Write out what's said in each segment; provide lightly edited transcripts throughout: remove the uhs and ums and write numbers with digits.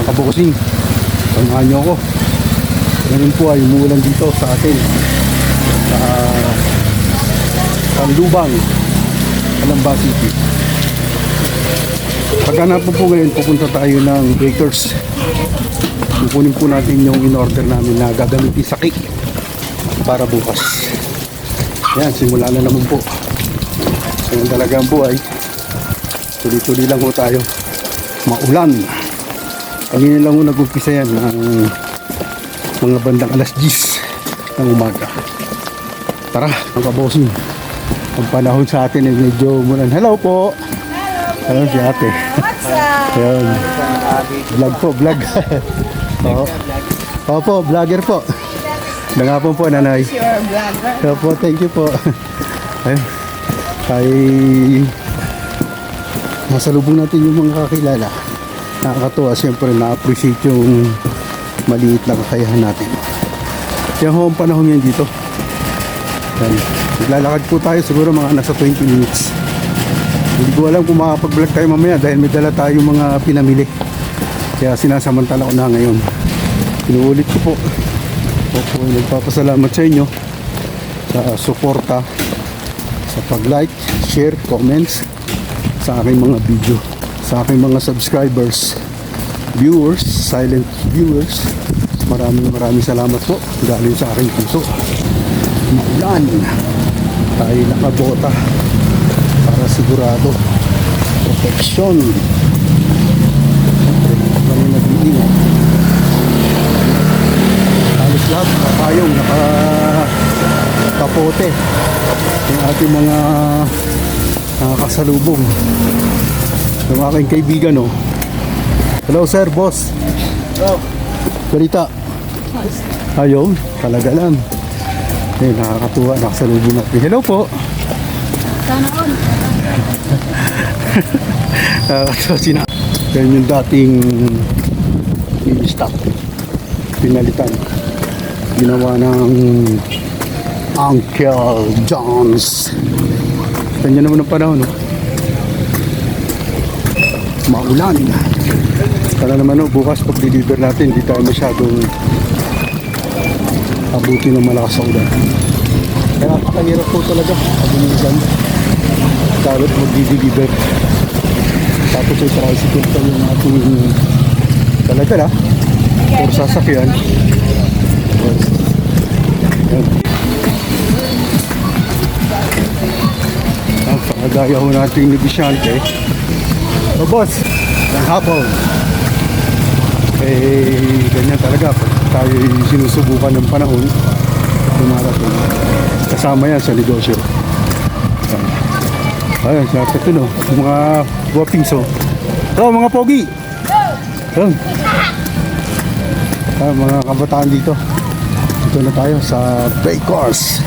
Kabukasing, samahan nyo ako. Ngayon po ay umuulan dito sa atin sa Lubang, Calamba City. Paghanap po ngayon, pupunta tayo ng breakers. Kukunin po natin yung in-order namin na gagamitin sa cake para bukas. Yan, simula na naman po. Ngayon talaga ang buhay, tuloy-tuloy lang po tayo. Maulan. Kanina lang nag-umpisa yan ng mga bandang alas 10 ng umaga. Tara, mga bossing. Ang panahon sa atin ay medyo mulan. Hello po. Hello si ate. What's up? Ayan. Vlog po, vlog. Opo, vlogger po. Nangapon po, nanay. You're a vlogger. Opo, thank you po. Ayun. Ay masalubong natin yung mga kakilala. Nakakatuwa, siyempre na-appreciate yung maliit na kakayahan natin. Kaya ho ang panahon yan dito. Naglalakad po tayo siguro mga nasa 20 minutes. Hindi ko alam kung makapag-vlog tayo mamaya dahil may dala tayo mga pinamili. Kaya sinasamantala ko na ngayon. Pinuulit ko po. Opo, nagpapasalamat sa inyo sa suporta, sa pag-like, share, comments sa aking mga video, sa aking mga subscribers, viewers, silent viewers. Maraming salamat po galing sa aking puso. Maulan, tayo nakabota para sigurado proteksyon. Kami nag-iingat. Halos lahat nakapayong, nakapote yung ating mga kasalubong. Yung aking kaibigan, oh. Hello sir, boss. Hello. Balita. Ayun, talaga lang. Eh, nakakatuwa, nakasalubong natin. Hello po. Sana on. Nakakatuwa sina. Yan yung dating mini-stop. Pinalitan. Ginawa ng Uncle John's. Kanya naman ang panahon, no? Maulan. Sana naman, no, bukas pag-deliver natin, hindi tayo masyadong abuti ng malakas sa ulan. Kaya napakahirap po talaga pag-umisan. Dapat mag-deliver. Tapos ay tricycle pa yung ating talaga na or sasakyan. Ang pagkagaya ho nating negosyante. So boss, ng hapon. Eh, ganyan talaga. Pag tayo sinusubukan ng panahon, dumarating. Kasama yan sa negosyo. Ayun, sa ito, no? Mga guwapiso. Ito, mga pogi. Ayun. Mga kabataan dito. Dito na tayo sa Bakers.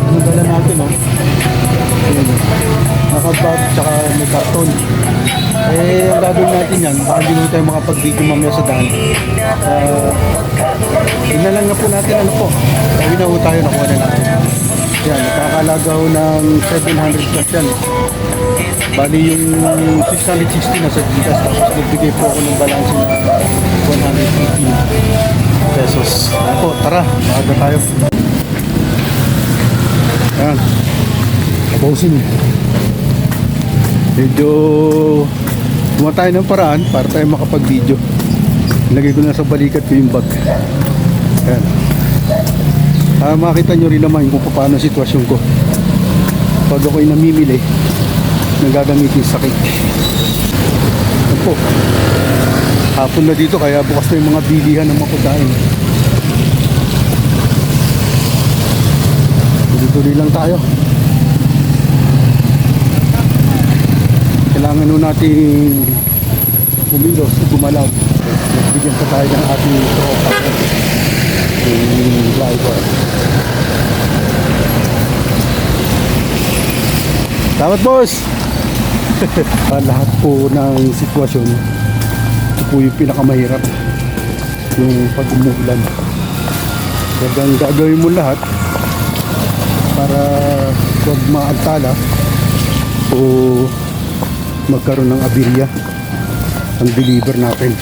Ano dala natin, no? Nakabag, tsaka may karton. Eh, ang gagawin natin yan, baka hindi mo tayo makapag-video mamaya sa daan. Inalang na po natin, ano po. Sabi na po tayo, nakuha na natin. Yan, nakakalagaw ng 700 plus yan. Bali yung 660 na sa Gcash, tapos nagbigay po ako ng balance na 150 pesos. Yan po, tara, maaga tayo. Yan, kapusin. Medyo tumatay ng paraan para tayo makapag-video. Lagay ko na sa balikat ko yung bag. Ayan. Makita nyo rin naman kung paano sitwasyon ko pag ako'y namimili ng gagamitin sa cake. Ayan po. Hapon na dito kaya bukas na yung mga bilihan ng mga pagkain. Tuloy lang tayo. Kailangan nun natin kumilos, gumalaw. Bigyan pa tayo ng ating tropa. Yung driver. Salamat, boss! Lahat po ng sitwasyon, ito po yung pinakamahirap. Yung pag umuulan. Gagawin mo lahat para huwag maantala o magkaroon ng aberya ang deliver natin.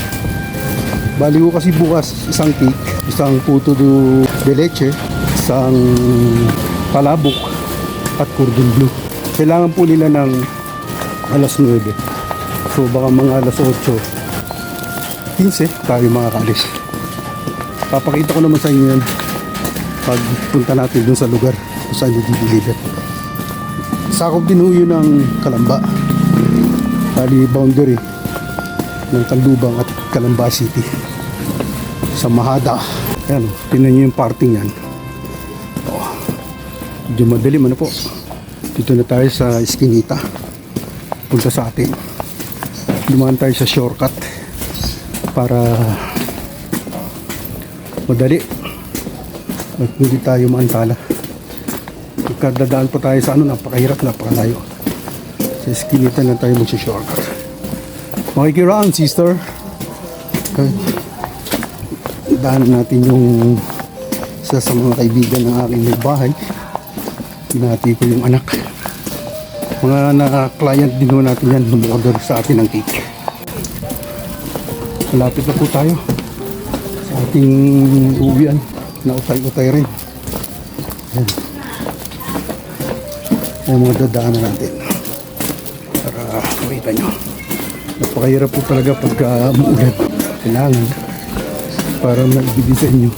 Bali ko kasi bukas isang cake, isang puto de leche, isang palabok at cordon bleu. Kailangan po nila ng alas 9. So baka mga alas 8:15 tayo makakalis. Papakita ko naman sa inyo yan pag punta natin dun sa lugar kung saan yung deliver. Sakop din ho yun ng Kalamba. Bali boundary ng Tandubang at Calamba City sa Mahada. Ayan, tingnan nyo yung parting yan. Oh, medyo madalim, ano po. Dito na tayo sa Eskinita, punta sa atin. Dumaan tayo sa shortcut para madali at hindi tayo maantala. Pagkadadaan pa tayo sa napakahirap, napakalayo. Sa Eskinita na tayo magsa-shortcut. Makikiraan, sister. Okay. Daanan natin yung isa sa mga kaibigan ng aking may bahay. Pinati ko yung anak. Mga na-client din ho natin yan, lumorder sa atin ng cake. Malapit na po tayo sa ating uwian na utay-utay rin. Ayan. Ayan mga dadaanan natin para makita nyo. Napakahirap po talaga pagka umuulan. Kailangan para maibigay sa inyo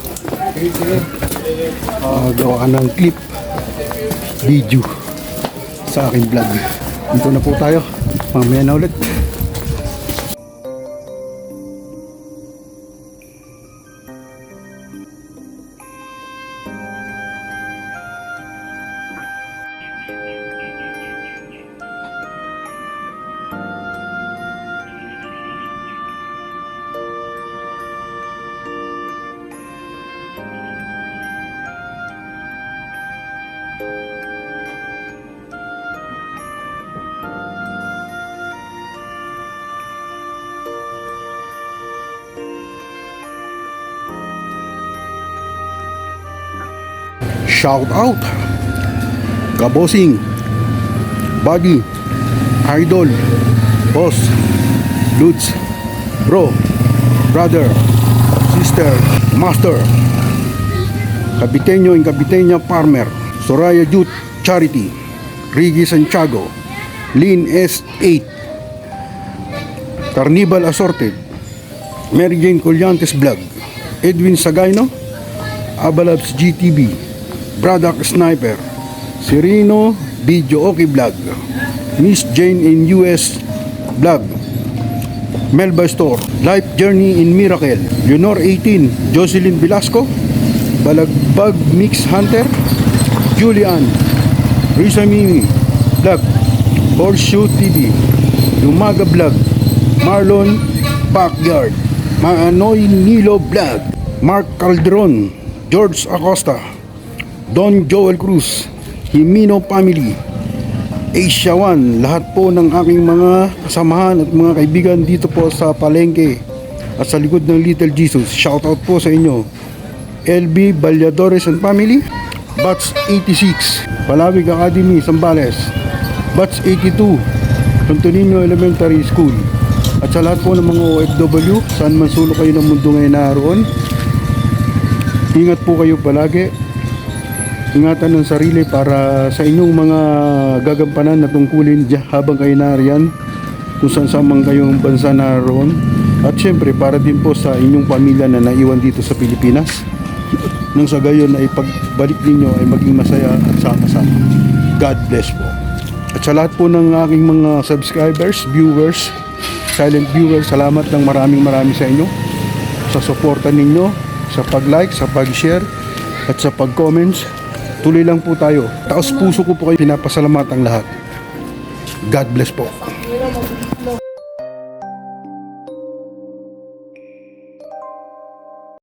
gawa ka ng clip video sa aking vlog. Dito na po tayo, mamaya na ulit. Shout out Kabosing, Buddy, Idol, Boss, Dudes, Bro, Brother, Sister, Master, Kabiteño and Kabiteña Farmer, Soraya Youth Charity, Rigi Santiago, Lynn S8, Carnival Assorted, Mary Jane Collantes Vlog, Edwin Sagayno, Abalabs GTV, Braddock Sniper, Serino Video Okay Vlog, Miss Jane in US Vlog, Melba Store, Life Journey in Miracle, Leonor 18, Jocelyn Velasco, Balagbag Mix Hunter, Julian, Risa Mimi Vlog, Horseshoe TV, Lumaga Vlog, Marlon Backyard, Maanoy Nilo Vlog, Mark Calderon, George Acosta, Don Joel Cruz, Himino Family, Asia One, lahat po ng aking mga kasamahan at mga kaibigan dito po sa Palengke at sa likod ng Little Jesus. Shoutout po sa inyo. LB Valladores and Family, Batch 86, Palawig Academy, Zambales, Batch 82, Santo Niño Elementary School, at sa lahat po ng mga OFW, saan man sulok kayo ng mundo ngayon naroon. Ingat po kayo palagi. Ingatan ng sarili para sa inyong mga gagampanan na tungkulin habang kayo nariyan kung saan man kayong bansa naroon, at syempre para din po sa inyong pamilya na naiwan dito sa Pilipinas, nang sa gayon ay pagbalik ninyo ay maging masaya at sama-sama. God bless po. At sa lahat po ng aking mga subscribers, viewers, silent viewers, salamat ng maraming sa inyo sa suporta ninyo, sa pag-like, sa pag-share at sa pag-comments. Tuloy lang po tayo. Taos puso ko po kayo pinapasalamatan lahat. God bless po.